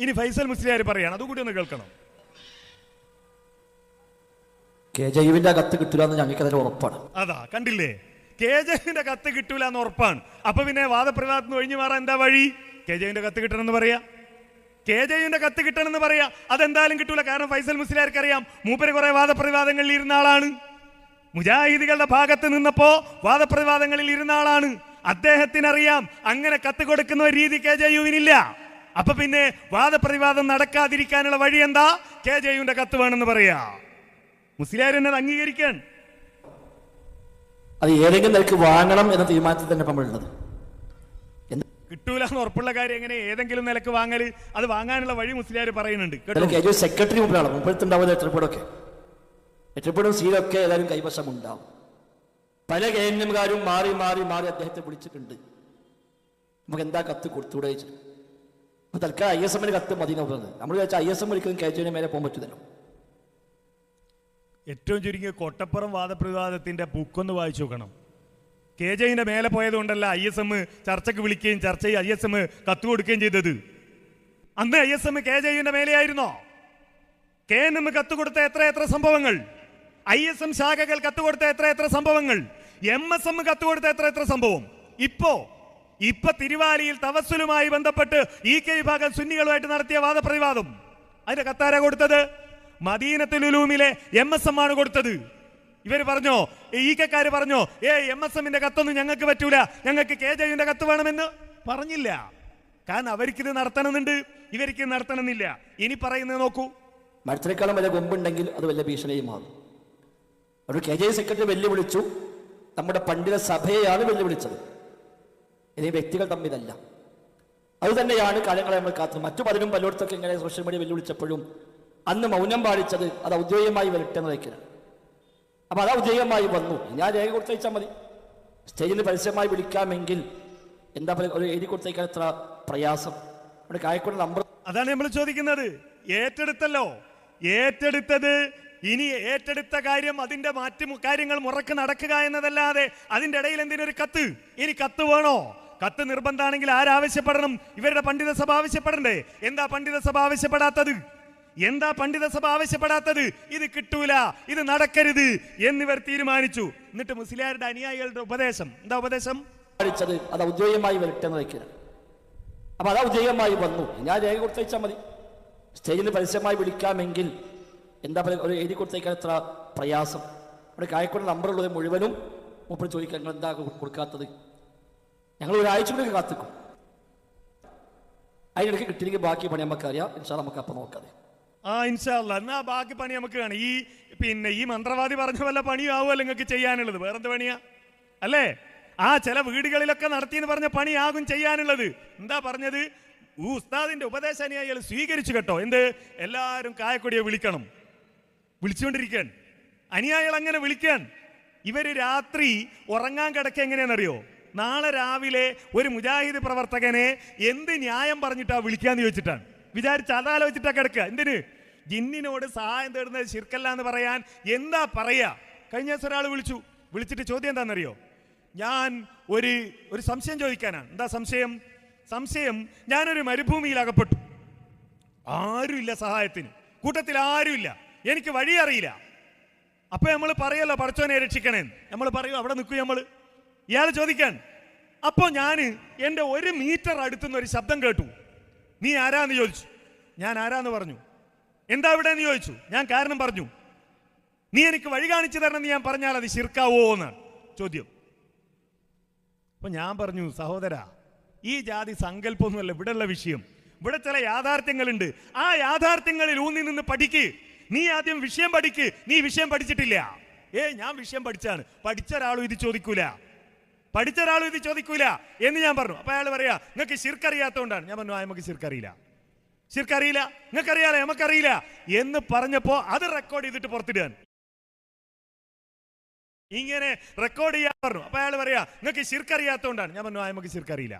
ഇനി ഫൈസൽ മുസ്ലിയാർ പറയാണ്, അതുകൂടി ഒന്ന് കേൾക്കണം. KJUവിന്റെ കത്ത് കിട്ടില്ല എന്ന് ഞങ്ങൾക്ക് അതിൽ ഉറപ്പാണ്. അതാ കണ്ടില്ലേ, KJUവിന്റെ കത്ത് കിട്ടൂല എന്ന് ഉറപ്പാണ്. അപ്പൊ പിന്നെ വാദപ്രതിവാദത്തിന് ഒഴിഞ്ഞു മാറാൻ എന്താ വഴി? KJUവിന്റെ കത്ത് കിട്ടണമെന്ന് പറയാ, KJUവിന്റെ കത്ത് കിട്ടണമെന്ന് പറയാ. അതെന്തായാലും കിട്ടൂല. കാരണം ഫൈസൽ മുസ്ലിയാർക്ക് അറിയാം, മൂപ്പര് കുറെ വാദപ്രതിവാദങ്ങളിൽ ഇരുന്ന ആളാണ്. മുജാഹിദികളുടെ ഭാഗത്ത് നിന്നപ്പോ വാദപ്രതിവാദങ്ങളിൽ ഇരുന്ന ആളാണ്. അദ്ദേഹത്തിനറിയാം അങ്ങനെ കത്ത് കൊടുക്കുന്ന ഒരു രീതി KJUവിനില്ല. അപ്പൊ പിന്നെ വാദപ്രതിവാദം നടക്കാതിരിക്കാനുള്ള വഴി എന്താ? KJUവിന്റെ കത്ത് വേണമെന്ന് പറയാ. മുസ്ലിയാർ എന്നത് അംഗീകരിക്കാൻ അത് ഏതെങ്കിലും നിലക്ക് വാങ്ങണം എന്ന തീരുമാനത്തിൽ തന്നെ നമ്മളുള്ളത്. കിട്ടൂല എന്ന് ഉറപ്പുള്ള കാര്യം എങ്ങനെ ഏതെങ്കിലും നിലക്ക് വാങ്ങല്? അത് വാങ്ങാനുള്ള വഴി മുസ്ലിയാർ പറയുന്നുണ്ട്. സെക്രട്ടറി മുമ്പിലാണ് മുമ്പത്തുണ്ടാവുന്ന എത്രപ്പെടും സീലൊക്കെ ഏതായാലും കൈവശം ഉണ്ടാവും. പല KNMകാരും മാറി മാറി മാറി അദ്ദേഹത്തെ വിളിച്ചിട്ടുണ്ട്. നമുക്ക് എന്താ കത്ത് കൊടുത്തൂടെ? തൽക്കാലം ISM കത്ത് മതി നോക്കുന്നത്. നമ്മൾ വിചാരിച്ചാൽ ISM ഒരിക്കലും KJUവിന് മേലെ പോകാൻ പറ്റില്ലല്ലോ. ഏറ്റവും ചുരുങ്ങിയ കൊട്ടപ്പുറം വാദപ്രതിവാദത്തിന്റെ ബുക്കൊന്ന് വായിച്ചു നോക്കണം. KJUവിന്റെ മേലെ പോയതുകൊണ്ടല്ല ISM ചർച്ചയ്ക്ക് വിളിക്കുകയും ചർച്ചയിൽ ISM കത്ത് കൊടുക്കുകയും ചെയ്തത്. അന്ന് ISM KJUവിന്റെ മേലെയായിരുന്നോ? KNM കത്ത് കൊടുത്ത എത്ര സംഭവങ്ങൾ, ISM ശാഖകൾ കത്ത് കൊടുത്ത എത്ര സംഭവങ്ങൾ, MSM കത്ത് കൊടുത്ത എത്ര സംഭവം. ഇപ്പൊ തിരുവാലിയിൽ തവസ്സുലുമായി ബന്ധപ്പെട്ട് EK വിഭാഗം സുന്നികളുമായിട്ട് നടത്തിയ വാദപ്രതിവാദം, അതിന്റെ കത്താരാ കൊടുത്തത്? മദീനത്തുൽ ഉലൂമിലെ MSM ആണ് കൊടുത്തത്. ഇവര് പറഞ്ഞോ, EKക്കാര് പറഞ്ഞോ, MSMന്റെ കത്തൊന്നും ഞങ്ങൾക്ക് പറ്റൂല, ഞങ്ങൾക്ക് KJUവിന്റെ കത്ത് വേണമെന്ന് പറഞ്ഞില്ല. കാരണം അവർക്കിത് നടത്തണമെന്നുണ്ട്, ഇവർക്ക് നടത്തണമെന്നില്ല. ഇനി പറയുന്നത് നോക്കൂ. മരത്തിനേക്കാളും വലിയ കൊമ്പുണ്ടെങ്കിൽ അത് വലിയ ഭീഷണിയും മാറും. ഒരു KJU സെക്രട്ടറി വെല്ലുവിളിച്ചു, നമ്മുടെ പണ്ഡിത സഭയെയാണ് വെല്ലുവിളിച്ചത്. ഇനി വ്യക്തികൾ തമ്മിലല്ല. അതുതന്നെയാണ് കാലങ്ങളെ നമ്മൾ കാത്തുന്നത്. മറ്റു പലരും പലയിടത്തൊക്കെ ഇങ്ങനെ സോഷ്യൽ മീഡിയ വെല്ലുവിളിച്ചപ്പോഴും അന്ന് മൗനം പാലിച്ചത് അത് ഔദ്യോഗികമായി വരട്ടെന്ന് വയ്ക്കണം. അപ്പൊ അത് ഔദ്യോഗികമായി വന്നു. ഞാൻ രേഖ കൊടുത്തയച്ചാൽ മതി. സ്റ്റേജിൽ പരസ്യമായി വിളിക്കാമെങ്കിൽ എന്താ ഒരു എഴുതി കൊടുത്തയക്കാൻ എത്ര പ്രയാസം? അവിടെ കായക്കൂടെ നമ്പർ. അതാണ് നമ്മൾ ചോദിക്കുന്നത്. ഏറ്റെടുത്തല്ലോ, ഏറ്റെടുത്തത്. ഇനി ഏറ്റെടുത്ത കാര്യം അതിന്റെ മറ്റു കാര്യങ്ങൾ മുറക്ക് നടക്കുക എന്നതല്ലാതെ അതിന്റെ ഇടയിൽ എന്തിനൊരു കത്ത്? ഇനി കത്ത് വേണോ? കത്ത് നിർബന്ധമാണെങ്കിൽ ആരാവശ്യപ്പെടണം? ഇവരുടെ പണ്ഡിത സഭ ആവശ്യപ്പെടണ്ടേ? എന്താ പണ്ഡിത സഭ ആവശ്യപ്പെടാത്തത്? ഇത് കിട്ടൂല, ഇത് നടക്കരുത് എന്നിവർ തീരുമാനിച്ചു. എന്നിട്ട് മുസ്ലിയാരുടെ അനുയായികളുടെ ഉപദേശം എന്താ? ഉപദേശം അത് ഔദ്യോഗികമായി വരട്ടെന്ന് വയ്ക്കണം. അപ്പൊ അത് ഔദ്യോഗികമായി വന്നു. ഞാൻ രേഖ കൊടുത്തയച്ചാൽ മതി. സ്റ്റേജിൽ പരസ്യമായി വിളിക്കാമെങ്കിൽ എന്താ ഒരു എഴുതി കൊടുത്തയക്കാൻ എത്ര പ്രയാസം? അവിടെ കായക്കൂടെ നമ്പറുള്ളത് മുഴുവനും മൂപ്പർ ചോദിക്കാൻ നിങ്ങൾ എന്താ കൊടുക്കാത്തത്? ഞങ്ങൾ ഒരാഴ്ച കൂടി കാത്തിക്കും. അതിനിടയ്ക്ക് കിട്ടിയില്ലെങ്കിൽ ബാക്കി പണി നമുക്കറിയാം. ഇൻഷാ നമുക്ക് അപ്പം നോക്കാതെ. ഇൻഷാ അല്ലാഹ്. എന്നാ ബാക്കി പണി നമുക്ക് കാണാം. ഈ മന്ത്രവാദി പറഞ്ഞ വല്ല പണിയാവുമല്ലോ നിങ്ങൾക്ക് ചെയ്യാനുള്ളത്. വേറെന്ത് പണിയാ അല്ലേ? ചില വീടുകളിലൊക്കെ നടത്തിയെന്ന് പറഞ്ഞ പണിയാകും ചെയ്യാനുള്ളത്. എന്താ പറഞ്ഞത്? ഉസ്താദിന്റെ ഉപദേശാനുയായികൾ സ്വീകരിച്ചു കേട്ടോ. എന്ത്? എല്ലാവരും കായക്കൊടിയെ വിളിക്കണം, വിളിച്ചുകൊണ്ടിരിക്കാൻ. അനുയായികൾ അങ്ങനെ വിളിക്കാൻ. ഇവര് രാത്രി ഉറങ്ങാൻ കിടക്ക എങ്ങനെയാണെന്നറിയോ? നാളെ രാവിലെ ഒരു മുജാഹിദ് പ്രവർത്തകനെ എന്ത് ന്യായം പറഞ്ഞിട്ടാ വിളിക്കാന്ന് ചോദിച്ചിട്ടാണ്. വിചാരിച്ച് അതാലോചിച്ചിട്ടാ കിടക്കുക. എന്തിന്? ജിന്നിനോട് സഹായം തേടുന്നത് ശിർക്കല്ല എന്ന് പറയാൻ എന്താ പറയാ? കഴിഞ്ഞ ദിവസം ഒരാൾ വിളിച്ചിട്ട് ചോദ്യം എന്താണെന്നറിയോ? ഞാൻ ഒരു സംശയം ചോദിക്കാനാണ്. എന്താ സംശയം? ഞാനൊരു മരുഭൂമിയിൽ അകപ്പെട്ടു, ആരുമില്ല സഹായത്തിന്, കൂട്ടത്തിൽ ആരുമില്ല, എനിക്ക് വഴി അറിയില്ല. അപ്പൊ നമ്മൾ പറയല്ലോ പടച്ചോനെ രക്ഷിക്കണേ, നമ്മൾ പറയൂ, അവിടെ നിൽക്കും ഇയാൾ ചോദിക്കാൻ. അപ്പോ ഞാൻ എൻ്റെ 1 മീറ്റർ അടുത്തുനിന്ന് ഒരു ശബ്ദം കേട്ടു. നീ ആരാന്ന് ചോദിച്ചു. ഞാൻ ആരാന്ന് പറഞ്ഞു. എന്താ ഇവിടെ എന്ന് ചോദിച്ചു. ഞാൻ കാരണം പറഞ്ഞു. നീ എനിക്ക് വഴി കാണിച്ചു തരണമെന്ന് ഞാൻ പറഞ്ഞാൽ അത് ശിർക്കാവോ എന്നാണ് ചോദ്യം. അപ്പൊ ഞാൻ പറഞ്ഞു, സഹോദര, ഈ ജാതി സങ്കല്പമൊന്നുമല്ല ഇവിടെയുള്ള വിഷയം. ഇവിടെ ചില യാഥാർത്ഥ്യങ്ങളുണ്ട്. ആ യാഥാർത്ഥ്യങ്ങളിൽ ഊന്നി നിന്ന് പഠിക്ക്. നീ ആദ്യം വിഷയം പഠിക്ക്. നീ വിഷയം പഠിച്ചിട്ടില്ല. ഞാൻ വിഷയം പഠിച്ചാണ്. പഠിച്ച ഒരാളും ഇത് ചോദിക്കൂല എന്ന് ഞാൻ പറഞ്ഞു. അപ്പൊ അയാൾ പറയാ, നിങ്ങൾക്ക് ശിർക്കറിയാത്തോണ്ടാണ്. ഞാൻ പറഞ്ഞു, നമുക്ക് ശിർക്കറിയില്ല, നിങ്ങൾക്കറിയാലോ, നമുക്കറിയില്ല എന്ന് പറഞ്ഞപ്പോ അത് റെക്കോർഡ് ചെയ്തിട്ട് പുറത്തിടാൻ, ഇങ്ങനെ റെക്കോർഡ് ചെയ്യാൻ പറഞ്ഞു. അപ്പൊ അയാൾ പറയാ, നിങ്ങൾക്ക് ശിർക്കറിയാത്തോണ്ടാണ്. ഞാൻ പറഞ്ഞു, നമുക്ക് ശിർക്കറിയില്ല,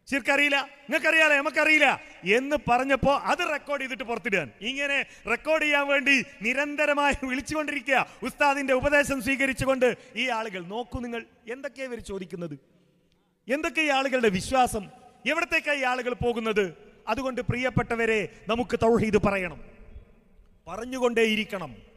നിങ്ങൾക്കറിയാലോ, നമുക്കറിയില്ല എന്ന് പറഞ്ഞപ്പോ അത് റെക്കോർഡ് ചെയ്തിട്ട് പുറത്തിടാൻ, ഇങ്ങനെ റെക്കോർഡ് ചെയ്യാൻ വേണ്ടി നിരന്തരമായി വിളിച്ചുകൊണ്ടിരിക്കുക. ഉസ്താദിന്റെ ഉപദേശം സ്വീകരിച്ചുകൊണ്ട് ഈ ആളുകൾ. നോക്കൂ നിങ്ങൾ, എന്തൊക്കെയാ ഇവർ ചോദിക്കുന്നത്? എന്തൊക്കെ ഈ ആളുകളുടെ വിശ്വാസം? എവിടത്തേക്കാണ് ഈ ആളുകൾ പോകുന്നത്? അതുകൊണ്ട് പ്രിയപ്പെട്ടവരെ, നമുക്ക് തൗഹീദ് പറയണം, പറഞ്ഞുകൊണ്ടേയിരിക്കണം.